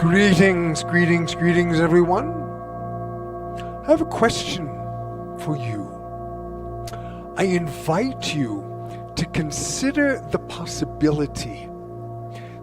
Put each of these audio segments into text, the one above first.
Greetings, greetings, greetings, everyone. I have a question for you. I invite you to consider the possibility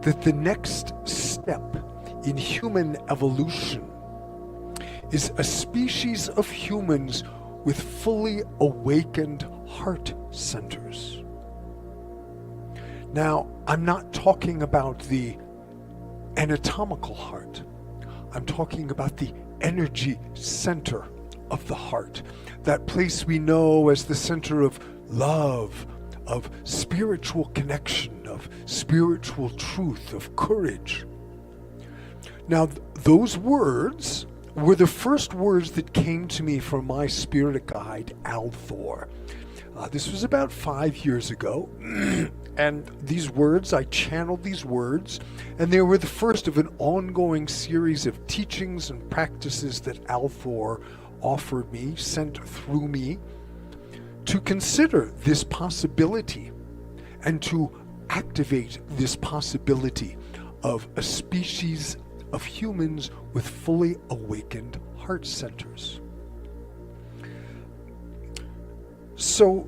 that the next step in human evolution is a species of humans with fully awakened heart centers. Now, I'm not talking about the anatomical heart. I'm talking about the energy center of the heart, that place we know as the center of love, of spiritual connection, of spiritual truth, of courage. Now, those words were the first words that came to me from my spirit guide, Althor. This was about 5 years ago, and these words, I channeled these words, and they were the first of an ongoing series of teachings and practices that Althor offered me, sent through me, to consider this possibility and to activate this possibility of a species of humans with fully awakened heart centers. So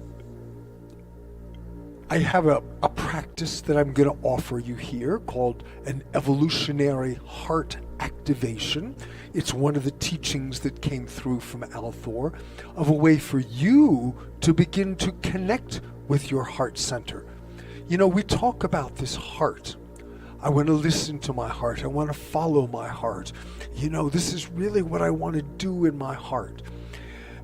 I have a practice that I'm going to offer you here called an evolutionary heart activation. It's one of the teachings that came through from Althor of a way for you to begin to connect with your heart center. You know, we talk about this heart. I want to listen to my heart. I want to follow my heart. You know, this is really what I want to do in my heart.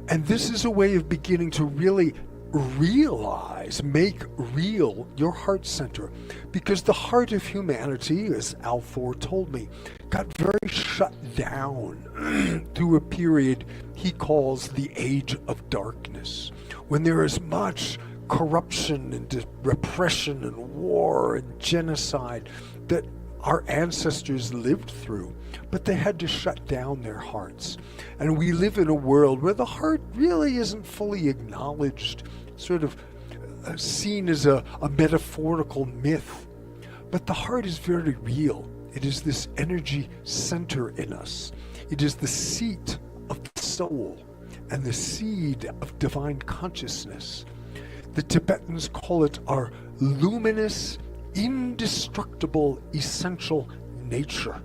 And this is a way of beginning to really realize, make real your heart center. Because the heart of humanity, as Althor told me, got very shut down through a period he calls the Age of Darkness, when there is much corruption and repression and war and genocide that our ancestors lived through, but they had to shut down their hearts. And we live in a world where the heart really isn't fully acknowledged, sort of seen as a metaphorical myth. But the heart is very real. It is this energy center in us. It is the seat of the soul and the seed of divine consciousness. The Tibetans call it our luminous, indestructible, essential nature.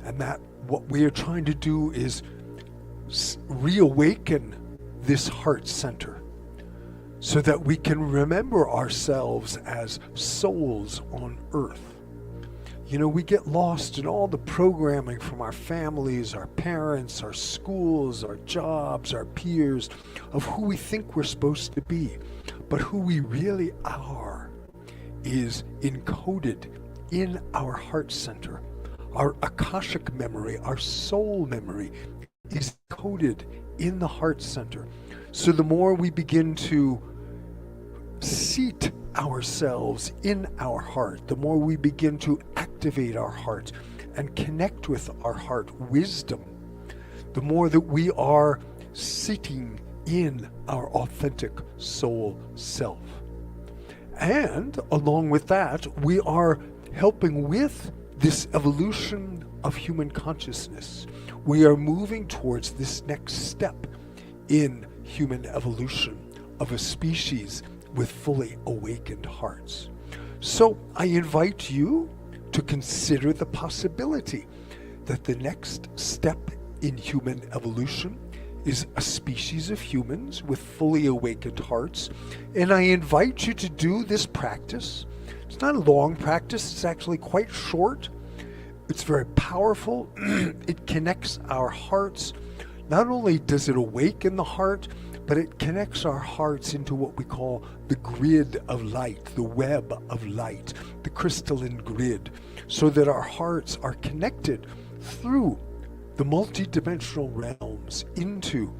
And that what we are trying to do is reawaken this heart center so that we can remember ourselves as souls on earth. You know, we get lost in all the programming from our families, our parents, our schools, our jobs, our peers, of who we think we're supposed to be. But who we really are is encoded in our heart center. Our Akashic memory, our soul memory, is coded in the heart center. So the more we begin to seat ourselves in our heart, the more we begin to activate our heart and connect with our heart wisdom, the more that we are sitting in our authentic soul self. And along with that, we are helping with this evolution of human consciousness. We are moving towards this next step in human evolution of a species with fully awakened hearts. So I invite you to consider the possibility that the next step in human evolution is a species of humans with fully awakened hearts. And I invite you to do this practice. It's not a long practice, it's actually quite short. It's very powerful. It connects our hearts. Not only does it awaken the heart, but it connects our hearts into what we call the grid of light, the web of light, the crystalline grid, so that our hearts are connected through the multidimensional realms into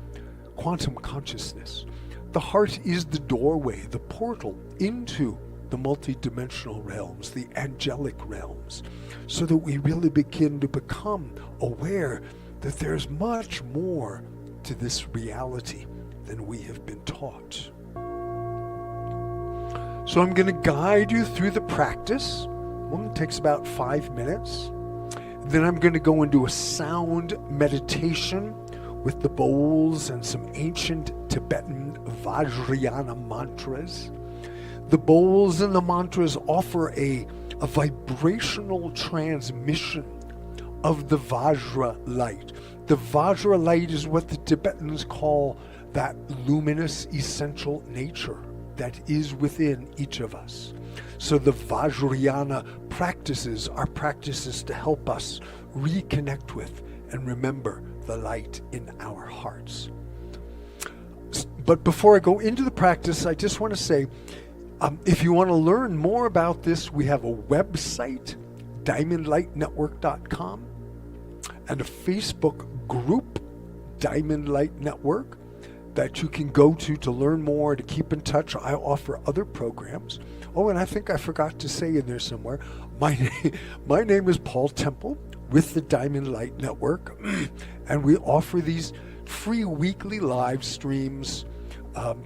quantum consciousness. The heart is the doorway, the portal into the multidimensional realms, the angelic realms, so that we really begin to become aware that there's much more to this reality than we have been taught. So I'm going to guide you through the practice. Well, it takes about 5 minutes. Then I'm going to go into a sound meditation with the bowls and some ancient Tibetan Vajrayana mantras. The bowls and the mantras offer a vibrational transmission of the Vajra light. The Vajra light is what the Tibetans call that luminous essential nature that is within each of us. So the Vajrayana practices are practices to help us reconnect with and remember the light in our hearts. But before I go into the practice, I just want to say, if you want to learn more about this, we have a website, diamondlightnetwork.com, and a Facebook group, Diamond Light Network, that you can go to learn more, to keep in touch. I offer other programs. Oh, and I think I forgot to say in there somewhere, my name is Paul Temple with the Diamond Light Network, and we offer these free weekly live streams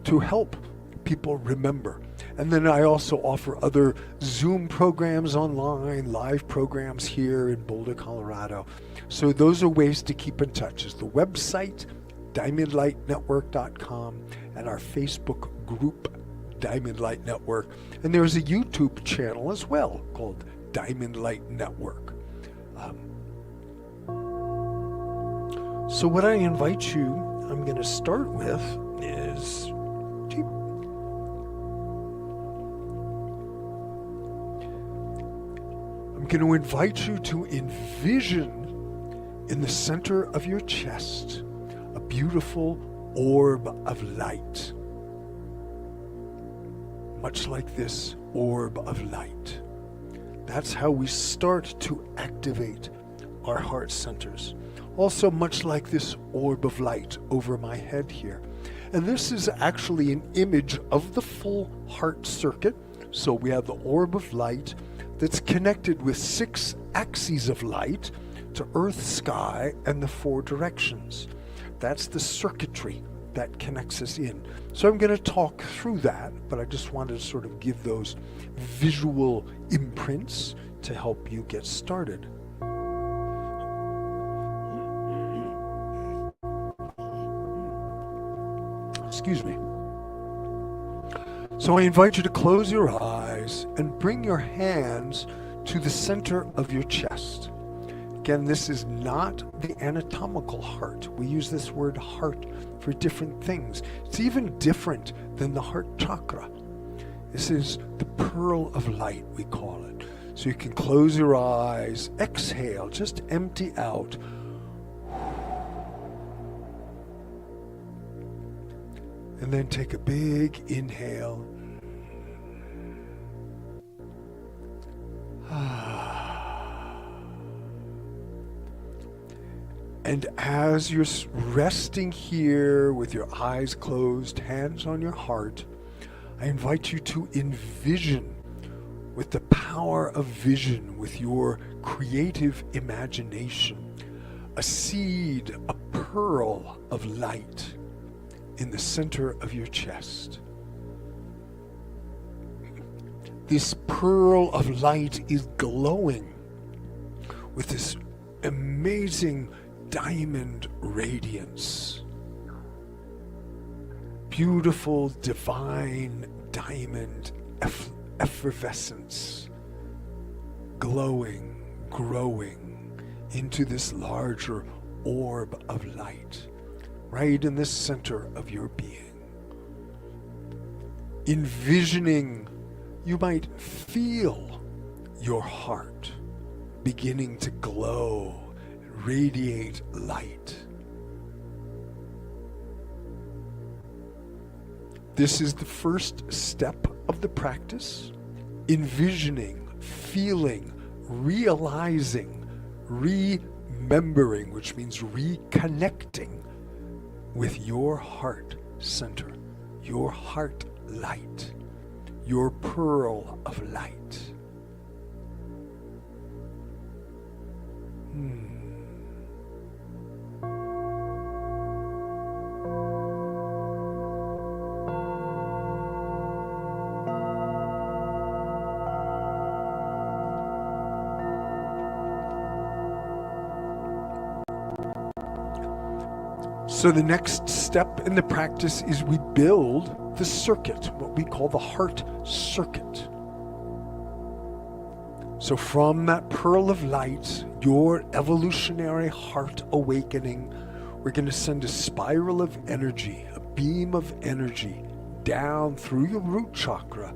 to help people remember. And then I also offer other Zoom programs online, live programs here in Boulder, Colorado. So those are ways to keep in touch. Is the website, diamondlightnetwork.com, and our Facebook group, Diamond Light Network. And there's a YouTube channel as well called Diamond Light Network. So what I invite you, I'm going to start with is I'm going to invite you to envision in the center of your chest a beautiful orb of light. Much like this orb of light. That's how we start to activate our heart centers. Also much like this orb of light over my head here. And this is actually an image of the full heart circuit. So we have the orb of light that's connected with 6 axes of light to earth, sky, and the 4 directions. That's the circuitry that connects us in. So I'm going to talk through that, but I just wanted to sort of give those visual imprints to help you get started. Excuse me. So I invite you to close your eyes and bring your hands to the center of your chest. Again, this is not the anatomical heart. We use this word heart for different things. It's even different than the heart chakra. This is the pearl of light, we call it. So you can close your eyes, exhale, just empty out. And then take a big inhale. And as you're resting here with your eyes closed, hands on your heart, I invite you to envision with the power of vision, with your creative imagination, a seed, a pearl of light in the center of your chest. This pearl of light is glowing with this amazing diamond radiance. Beautiful, divine diamond effervescence, glowing, growing into this larger orb of light, right in the center of your being. Envisioning, you might feel your heart beginning to glow, radiate light. This is the first step of the practice. Envisioning, feeling, realizing, remembering, which means reconnecting with your heart center, your heart light, your pearl of light. So the next step in the practice is we build the circuit, what we call the heart circuit. So from that pearl of light, your evolutionary heart awakening, we're going to send a spiral of energy, a beam of energy down through your root chakra,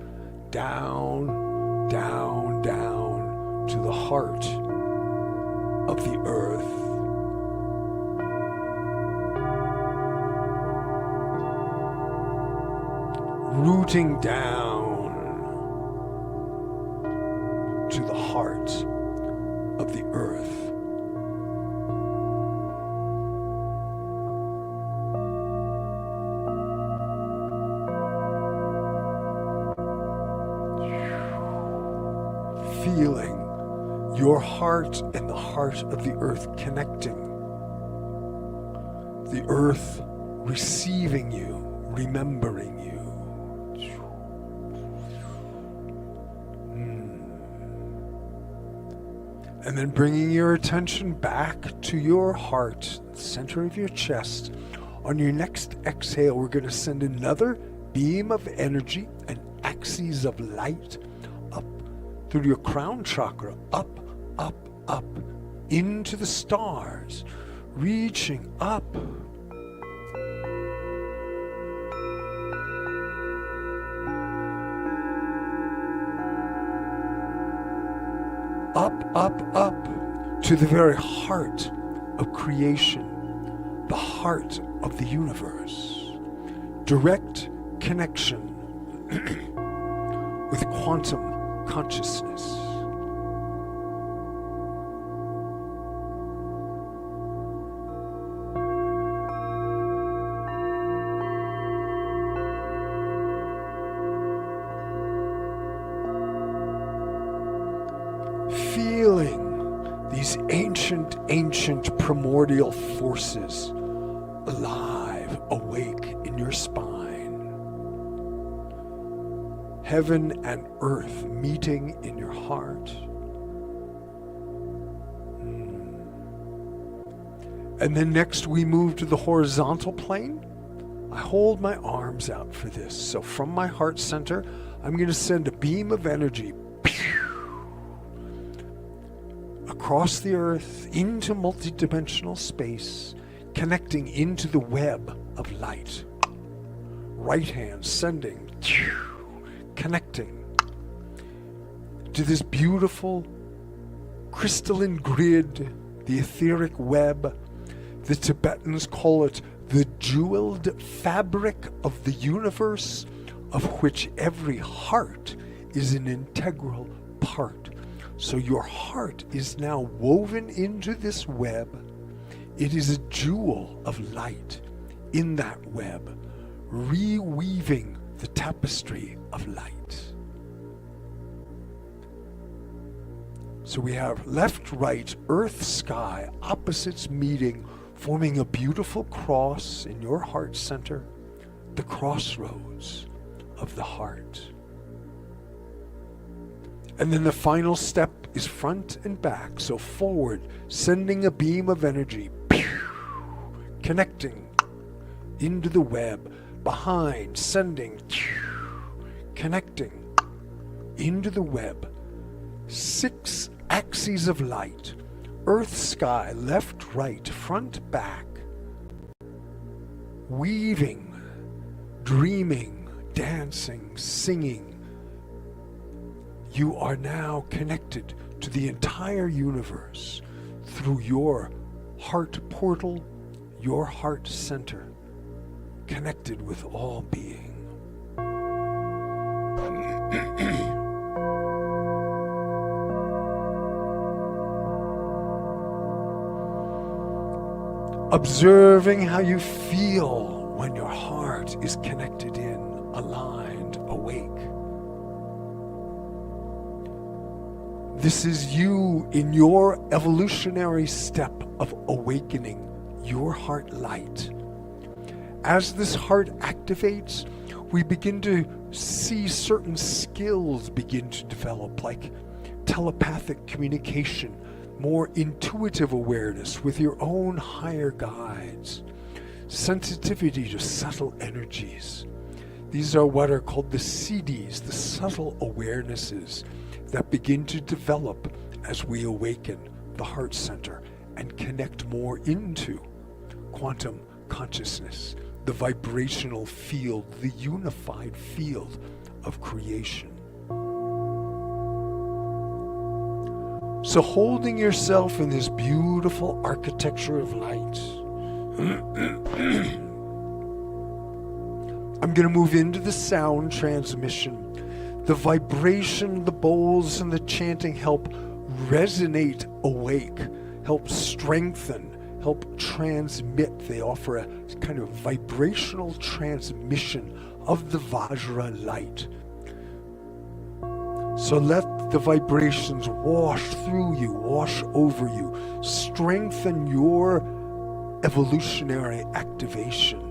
down, down, down to the heart of the earth. Rooting down to the heart of the earth. Feeling your heart and the heart of the earth connecting. The earth receiving you, remembering you. And then bringing your attention back to your heart, center of your chest. On your next exhale, we're going to send another beam of energy, an axis of light, up through your crown chakra, up, up, up, into the stars, reaching up. Up, up, up to the very heart of creation, the heart of the universe. Direct connection with quantum consciousness. Feeling these ancient primordial forces alive, awake in your spine. Heaven and earth meeting in your heart. And then next we move to the horizontal plane. I hold my arms out for this. So from my heart center, I'm going to send a beam of energy across the earth into multidimensional space, connecting into the web of light. Right hand sending, connecting to this beautiful crystalline grid, the etheric web. The Tibetans call it the jeweled fabric of the universe, of which every heart is an integral part. So your heart is now woven into this web. It is a jewel of light in that web, reweaving the tapestry of light. So we have left, right, earth, sky, opposites meeting, forming a beautiful cross in your heart center, the crossroads of the heart. And then the final step is front and back. So forward, sending a beam of energy, connecting into the web. Behind, sending, connecting into the web. 6 axes of light. Earth, sky, left, right, front, back. Weaving, dreaming, dancing, singing. You are now connected to the entire universe through your heart portal, your heart center, connected with all being. Observing how you feel when your heart is connected in, aligned, awake. This is you in your evolutionary step of awakening your heart light. As this heart activates, we begin to see certain skills begin to develop, like telepathic communication, more intuitive awareness with your own higher guides. sensitivity to subtle energies. These are what are called the CDs, the subtle awarenesses that begin to develop as we awaken the heart center and connect more into quantum consciousness, the vibrational field, the unified field of creation. So holding yourself in this beautiful architecture of light, I'm going to move into the sound transmission. The vibration, the bowls, and the chanting help resonate awake, help strengthen, help transmit. They offer a kind of vibrational transmission of the Vajra light. So let the vibrations wash through you, wash over you, strengthen your evolutionary activation.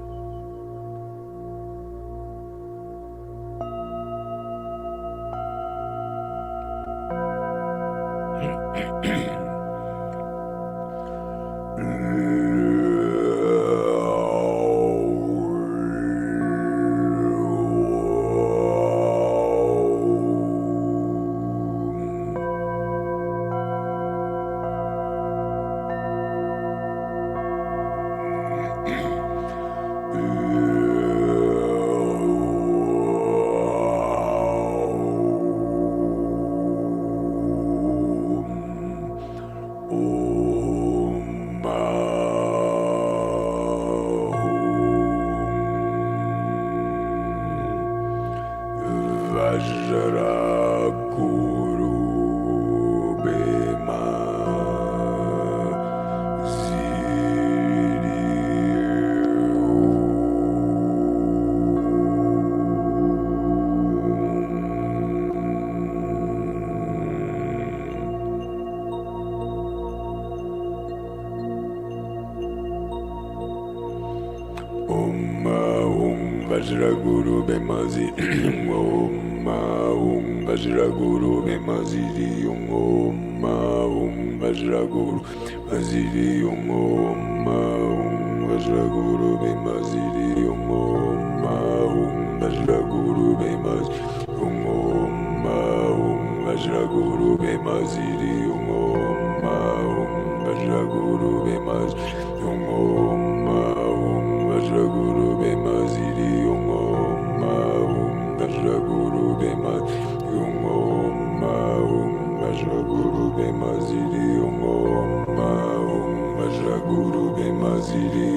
Vajraguru Bemazi Om Vajraguru Bemaziri Om Vajraguru Maziri Om Vajraguru Bemaziri Om Vajraguru Bemaziri Om Vajraguru Bemaziri Om Vajraguru Bemaziri Vajraguru Bemaziri Vajraguru Bemaziri Vajraguru Bemaziri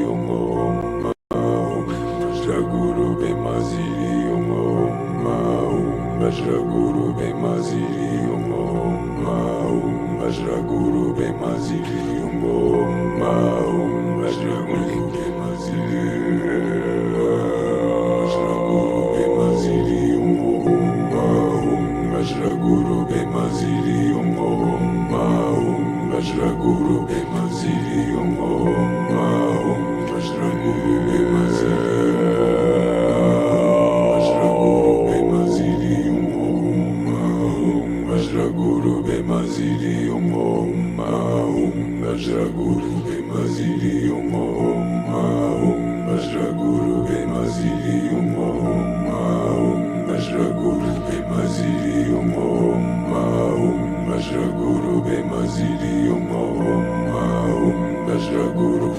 Vajraguru Bemaziri Vajraguru Bemaziri Vajraguru Bemaziri Vajraguru Bemaziri Vajraguru Vajraguru Bemaziri Vajraguru Bemaziri Vajraguru Bemaziri Vajraguru Bemaziri Vajraguru Bemaziri Vajraguru Bemaziri Vajraguru Bemaziri Vajraguru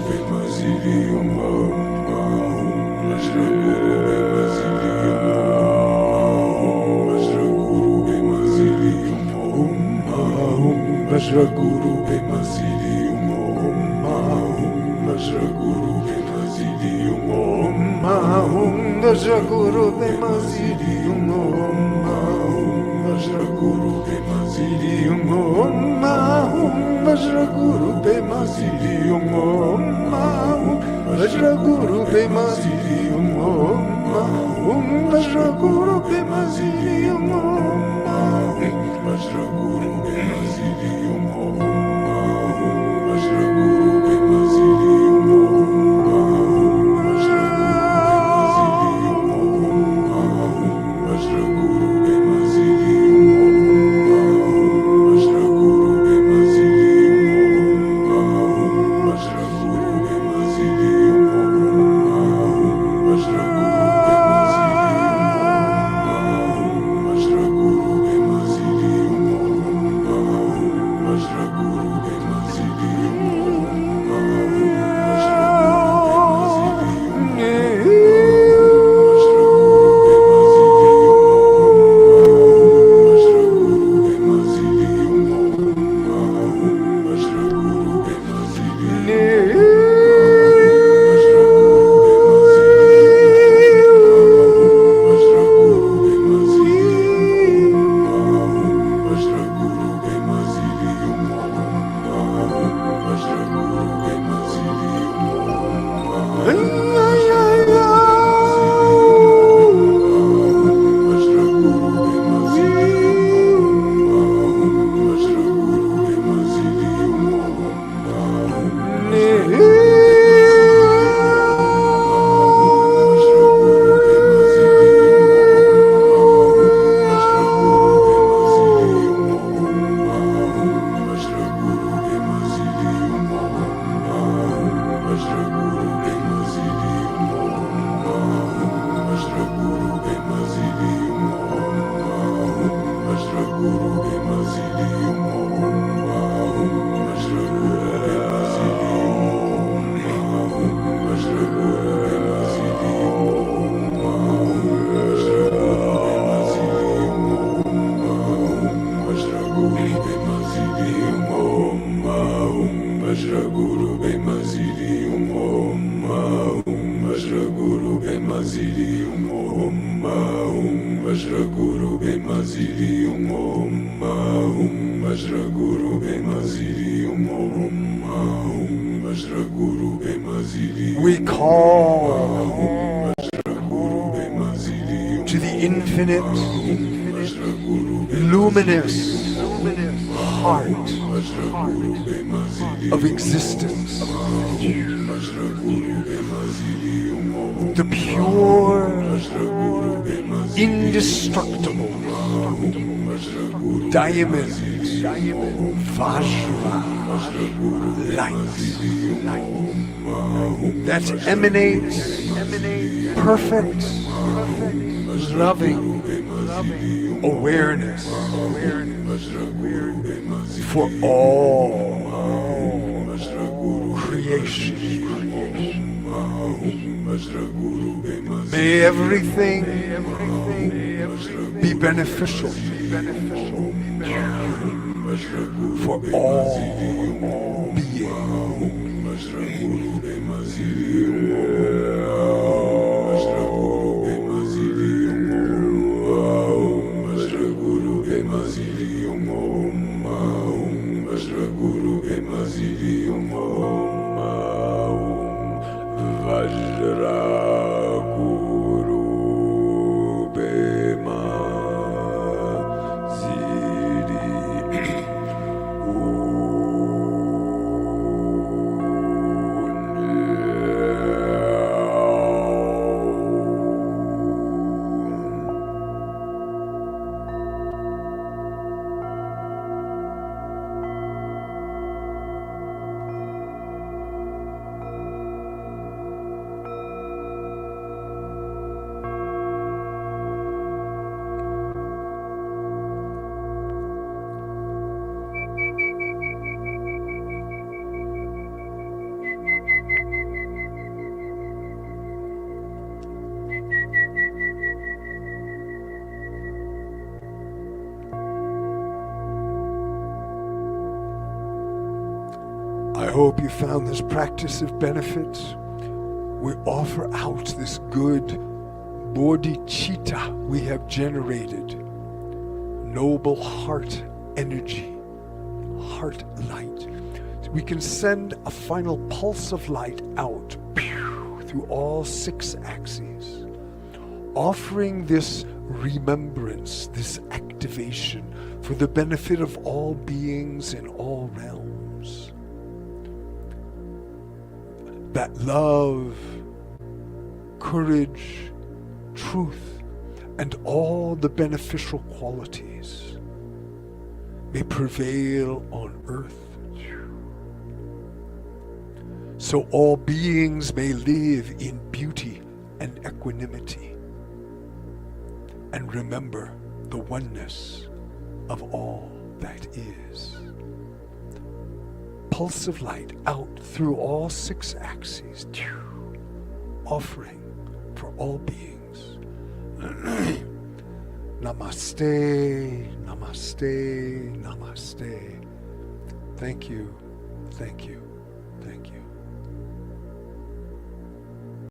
Bemaziri Vajraguru Bemaziri Vajraguru Bemaziri Vajraguru Bemaziri Vajraguru Bemaziri Vajraguru Bemaziri Vajraguru Bemaziri Vajraguru Bemaziri Vajraguru Bemaziri Vajraguru Bemaziri Vajraguru Bemaziri Vajraguru Bemaziri We call to the infinite, luminous heart of existence, the pure, indestructible diamond, Vajra light that emanates perfect, loving awareness for all creation. May everything be beneficial for all beings. I hope you found this practice of benefit. We offer out this good bodhicitta we have generated, noble heart energy, heart light. We can send a final pulse of light out through all 6 axes, offering this remembrance, this activation for the benefit of all beings in all realms. That love, courage, truth, and all the beneficial qualities may prevail on earth, so all beings may live in beauty and equanimity, and remember the oneness of all that is. Pulse of light out through all 6 axes, offering for all beings. Namaste, namaste, namaste. Thank you, thank you, thank you.